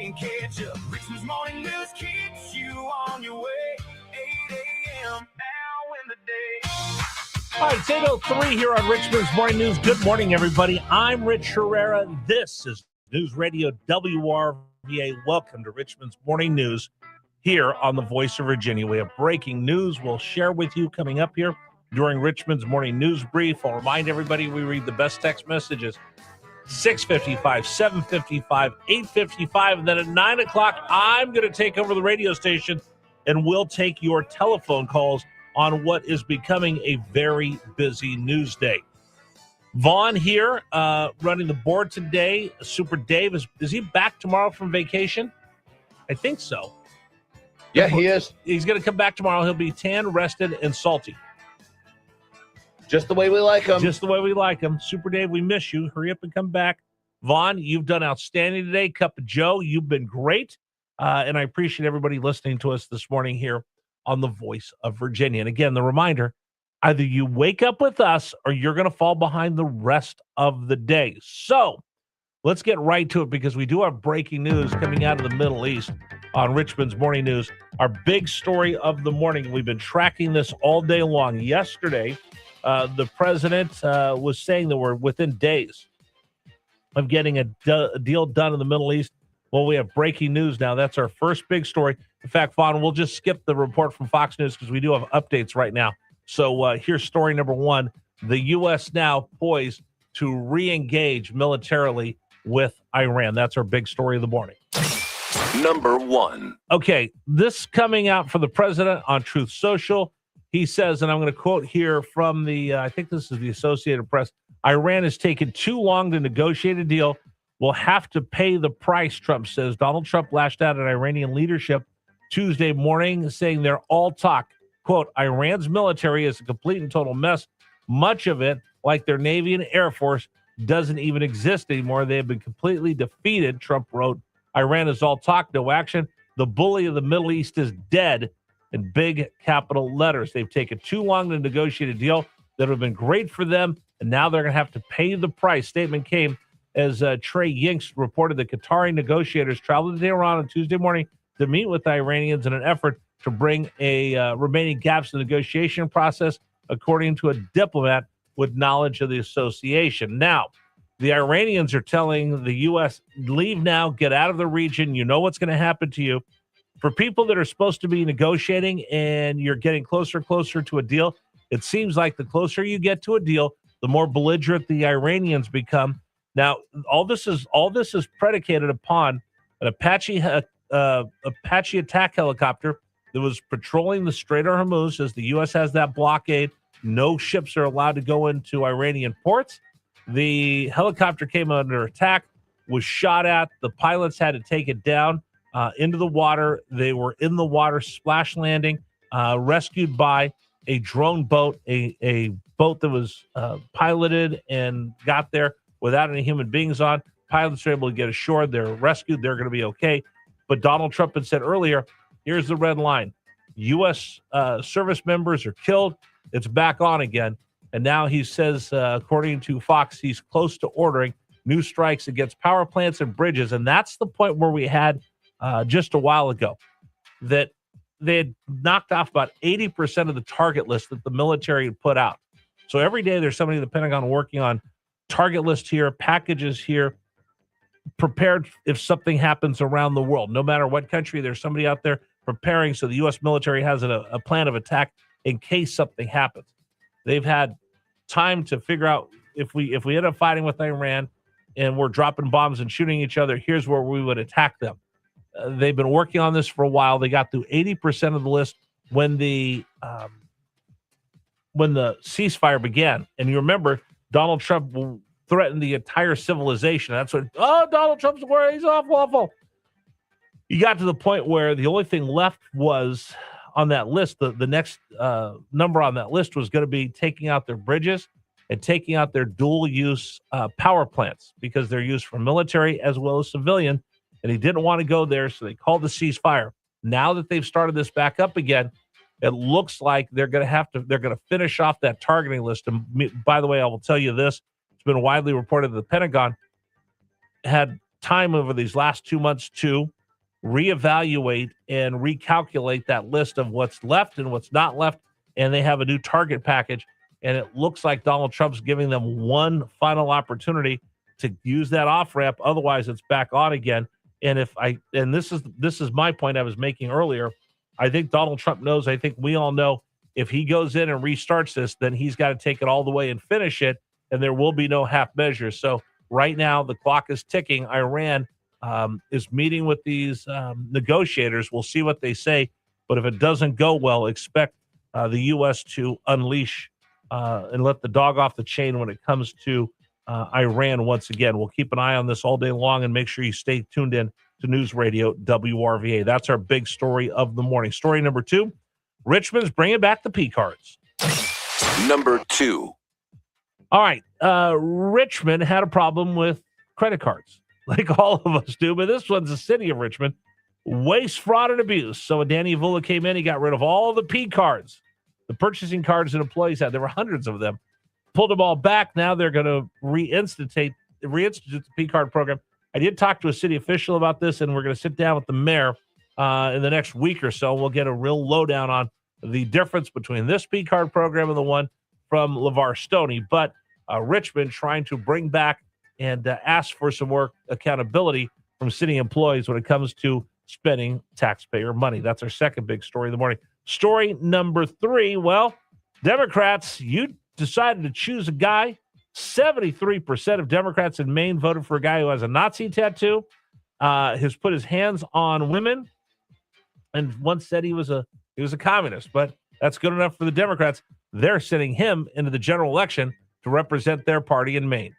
playing catch up. Richmond's Morning News keeps you on your way. 8 a.m. now in the day. All right, it's 8:03 here on Richmond's Morning News. Good morning, everybody. I'm Rich Herrera. This is News Radio WRVA. Welcome to Richmond's Morning News here on the Voice of Virginia. We have breaking news we'll share with you coming up here during Richmond's Morning News Brief. I'll remind everybody we read the best text messages. 6:55, 7:55, 8:55, and then at 9 o'clock, I'm going to take over the radio station, and we'll take your telephone calls on what is becoming a very busy news day. Vaughn here, running the board today. Super Dave, is he back tomorrow from vacation? I think so. Yeah, he is. He's going to come back tomorrow. He'll be tan, rested, and salty. Just the way we like him. Just the way we like him. Super Dave, we miss you. Hurry up and come back. Vaughn, you've done outstanding today. Cup of Joe, you've been great. And I appreciate everybody listening to us this morning here on the Voice of Virginia. And again, the reminder, either you wake up with us or you're going to fall behind the rest of the day. So let's get right to it because we do have breaking news coming out of the Middle East on Richmond's Morning News. Our big story of the morning, we've been tracking this all day long. Yesterday, the president was saying that we're within days of getting a deal done in the Middle East. Well, we have breaking news now. That's our first big story. In fact, Vaughn, we'll just skip the report from Fox News because we do have updates right now. So here's story number one. The U.S. now poised to re-engage militarily with Iran. That's our big story of the morning. Number one. Okay, this coming out from the president on Truth Social. He says, and I'm going to quote here from the, I think this is the Associated Press, Iran has taken too long to negotiate a deal. We'll have to pay the price, Trump says. Donald Trump lashed out at Iranian leadership Tuesday morning, saying they're all talk. Quote, Iran's military is a complete and total mess. Much of it, like their Navy and Air Force, doesn't even exist anymore. They have been completely defeated, Trump wrote. Iran is all talk, no action. The bully of the Middle East is dead. In big capital letters. They've taken too long to negotiate a deal that would have been great for them, and now they're going to have to pay the price. Statement came as Trey Yinks reported the Qatari negotiators traveled to Tehran on Tuesday morning to meet with the Iranians in an effort to bring a remaining gaps in the negotiation process, according to a diplomat with knowledge of the association. Now, the Iranians are telling the U.S., leave now, get out of the region. You know what's going to happen to you. For people that are supposed to be negotiating and you're getting closer and closer to a deal, it seems like the closer you get to a deal, the more belligerent the Iranians become. Now, all this is predicated upon an Apache attack helicopter that was patrolling the Strait of Hormuz, as the U.S. has that blockade. No ships are allowed to go into Iranian ports. The helicopter came under attack, was shot at. The pilots had to take it down. Into the water. They were in the water, splash landing, rescued by a drone boat, a boat that was piloted and got there without any human beings on. Pilots were able to get ashore. They're rescued. They're going to be okay. But Donald Trump had said earlier, here's the red line. U.S. Service members are killed. It's back on again. And now he says, according to Fox, he's close to ordering new strikes against power plants and bridges. And that's the point where we had just a while ago, that they had knocked off about 80% of the target list that the military had put out. So every day there's somebody in the Pentagon working on target list here, packages here, prepared if something happens around the world. No matter what country, there's somebody out there preparing, so the U.S. military has a plan of attack in case something happens. They've had time to figure out if we end up fighting with Iran and we're dropping bombs and shooting each other, here's where we would attack them. They've been working on this for a while. They got through 80% of the list when the ceasefire began. And you remember, Donald Trump threatened the entire civilization. That's what, Donald Trump's where he's awful. You got to the point where the only thing left was on that list, the next number on that list was going to be taking out their bridges and taking out their dual-use power plants, because they're used for military as well as civilian. And he didn't want to go there, so they called the ceasefire. Now that they've started this back up again, it looks like they're going to finish off that targeting list. And by the way, I will tell you this: it's been widely reported that the Pentagon had time over these last 2 months to reevaluate and recalculate that list of what's left and what's not left. And they have a new target package. And it looks like Donald Trump's giving them one final opportunity to use that off ramp. Otherwise, it's back on again. And this is my point I was making earlier. I think Donald Trump knows. I think we all know if he goes in and restarts this, then he's got to take it all the way and finish it. And there will be no half measures. So right now, the clock is ticking. Iran is meeting with these negotiators. We'll see what they say. But if it doesn't go well, expect the U.S. to unleash and let the dog off the chain when it comes to Iran once again. We'll keep an eye on this all day long and make sure you stay tuned in to News Radio WRVA. That's our big story of the morning. Story number 2, Richmond's bringing back the P cards. Number 2. All right. Richmond had a problem with credit cards, like all of us do, but this one's the city of Richmond. Waste, fraud, and abuse. So when Danny Avula came in, he got rid of all the P cards, the purchasing cards that employees had. There were hundreds of them. Pulled them all back. Now they're going to reinstitute the P card program. I did talk to a city official about this, and we're going to sit down with the mayor in the next week or so. We'll get a real lowdown on the difference between this P card program and the one from LeVar Stoney. But Richmond trying to bring back and ask for some more accountability from city employees when it comes to spending taxpayer money. That's our second big story of the morning. Story number 3, well, Democrats, you decided to choose a guy. 73% of Democrats in Maine voted for a guy who has a Nazi tattoo, has put his hands on women, and once said he was a communist. But that's good enough for the Democrats. They're sending him into the general election to represent their party in Maine.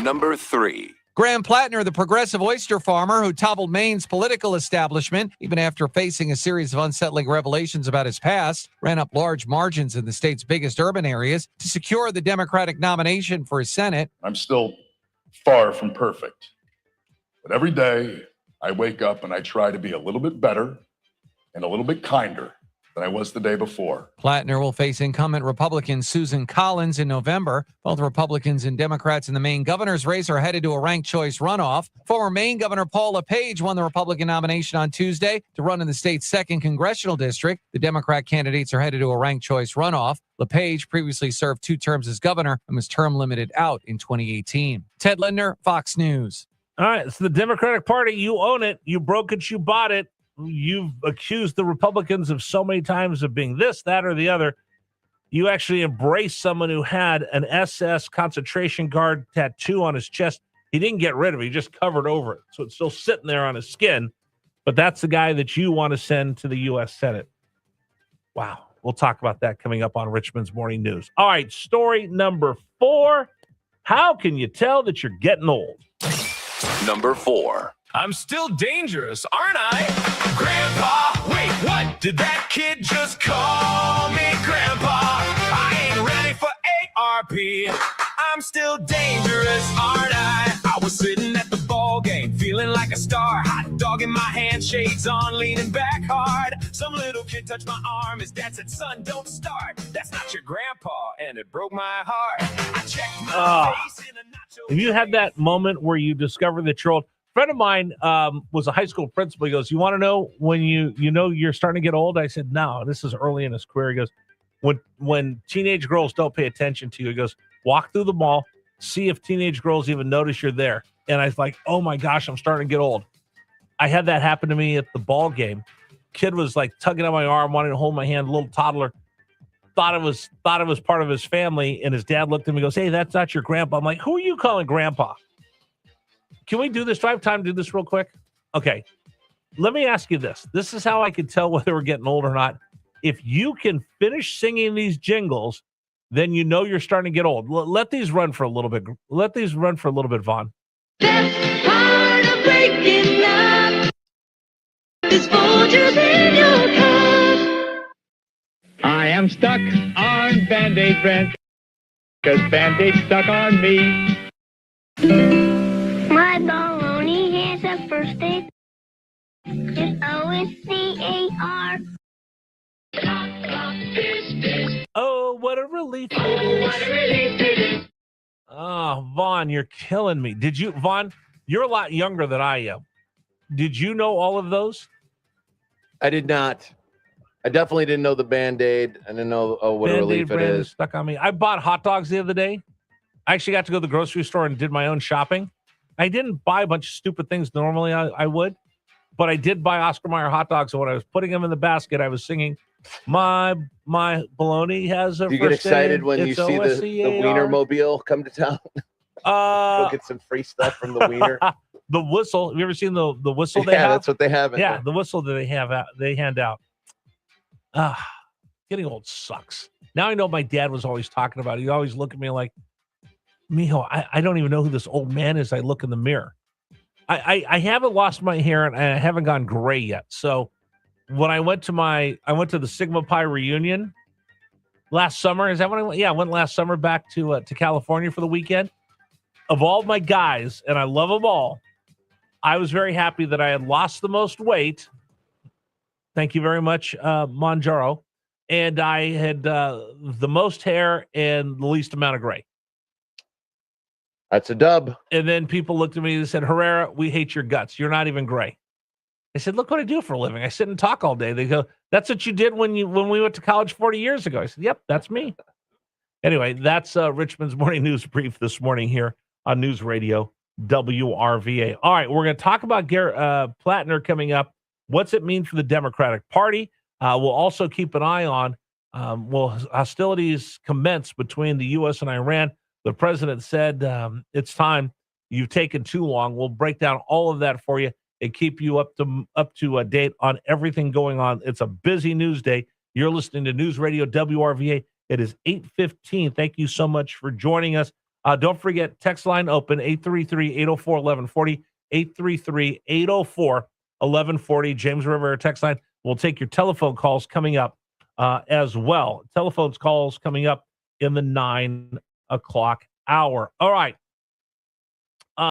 Number 3. Graham Plattner, the progressive oyster farmer who toppled Maine's political establishment, even after facing a series of unsettling revelations about his past, ran up large margins in the state's biggest urban areas to secure the Democratic nomination for his Senate. I'm still far from perfect, but every day I wake up and I try to be a little bit better and a little bit kinder than I was the day before. Plattner will face incumbent Republican Susan Collins in November. Both Republicans and Democrats in the Maine governor's race are headed to a ranked choice runoff. Former Maine Governor Paul LePage won the Republican nomination on Tuesday to run in the state's 2nd congressional district. The Democrat candidates are headed to a ranked choice runoff. LePage previously served 2 terms as governor and was term limited out in 2018. Ted Lindner, Fox News. All right, it's the Democratic Party. You own it. You broke it. You bought it. You've accused the Republicans of so many times of being this, that, or the other. You actually embraced someone who had an SS concentration guard tattoo on his chest. He didn't get rid of it. He just covered over it. So it's still sitting there on his skin. But that's the guy that you want to send to the U.S. Senate. Wow. We'll talk about that coming up on Richmond's Morning News. All right, story number 4. How can you tell that you're getting old? Number 4. I'm still dangerous, aren't I? Grandpa, wait, what? Did that kid just call me Grandpa? I ain't ready for ARP. I'm still dangerous, aren't I? I was sitting at the ball game, feeling like a star. Hot dog in my hand, shades on, leaning back hard. Some little kid touched my arm. His dad said, son, don't start. That's not your grandpa. And it broke my heart. I checked my face in a nacho. Have you had that moment where you discover that you're old? A friend of mine was a high school principal. He goes, you want to know when you know you're starting to get old? I said, no, this is early in his career. He goes, when teenage girls don't pay attention to you, he goes, walk through the mall, see if teenage girls even notice you're there. And I was like, oh my gosh, I'm starting to get old. I had that happen to me at the ball game. Kid was like tugging on my arm, wanting to hold my hand, a little toddler. Thought it was part of his family, and his dad looked at me and goes, hey, that's not your grandpa. I'm like, who are you calling grandpa? Can we do this? Do I have time to do this real quick? Okay. Let me ask you this. This is how I can tell whether we're getting old or not. If you can finish singing these jingles, then you know you're starting to get old. Let these run for a little bit. Let these run for a little bit, Vaughn. Best part of breaking up is Folgers in your cup. I am stuck on Band-Aid friends, cause Band-Aid stuck on me. My baloney has a first name. It's O-S-C-A-R. Oh, what a relief. Oh, Vaughn, you're killing me. Vaughn, You're a lot younger than I am. Did you know all of those? I did not. I definitely didn't know the Band-Aid. I didn't know what a Band-Aid relief it brand is. stuck on me. I bought hot dogs the other day. I actually got to go to the grocery store and did my own shopping. I didn't buy a bunch of stupid things normally I would, but I did buy Oscar Mayer hot dogs. And when I was putting them in the basket, I was singing, my bologna has a Do you get first excited name. when you It's see the OSCAR. Wienermobile come to town? Go get some free stuff from the Wiener. The whistle. Have you ever seen the whistle they Yeah, have? that's what they have. Yeah, the whistle that they hand out. Getting old sucks. Now I know my dad was always talking about it. He'd always look at me like, Mijo, I don't even know who this old man is. I look in the mirror. I haven't lost my hair and I haven't gone gray yet. So when I went to the Sigma Pi reunion last summer. Is that when I went? Yeah, I went last summer back to California for the weekend. Of all my guys, and I love them all, I was very happy that I had lost the most weight. Thank you very much, Monjaro. And I had the most hair and the least amount of gray. That's a dub. And then people looked at me and said, Herrera, we hate your guts. You're not even gray. I said, look what I do for a living. I sit and talk all day. They go, that's what you did when we went to college 40 years ago. I said, yep, that's me. Anyway, that's Richmond's Morning News Brief this morning here on News Radio WRVA. All right, we're going to talk about Garrett Plattner coming up. What's it mean for the Democratic Party? We'll also keep an eye on will hostilities commence between the U.S. and Iran. The president said it's time. You've taken too long. We'll break down all of that for you and keep you up to a date on everything going on. It's a busy news day. You're listening to News Radio WRVA. It is 8:15. Thank you so much for joining us. Don't forget, text line open, 833-804-1140, 833-804-1140. James Rivera text line. We'll take your telephone calls coming up as well. Telephone calls coming up in the 9 o'clock hour. All right.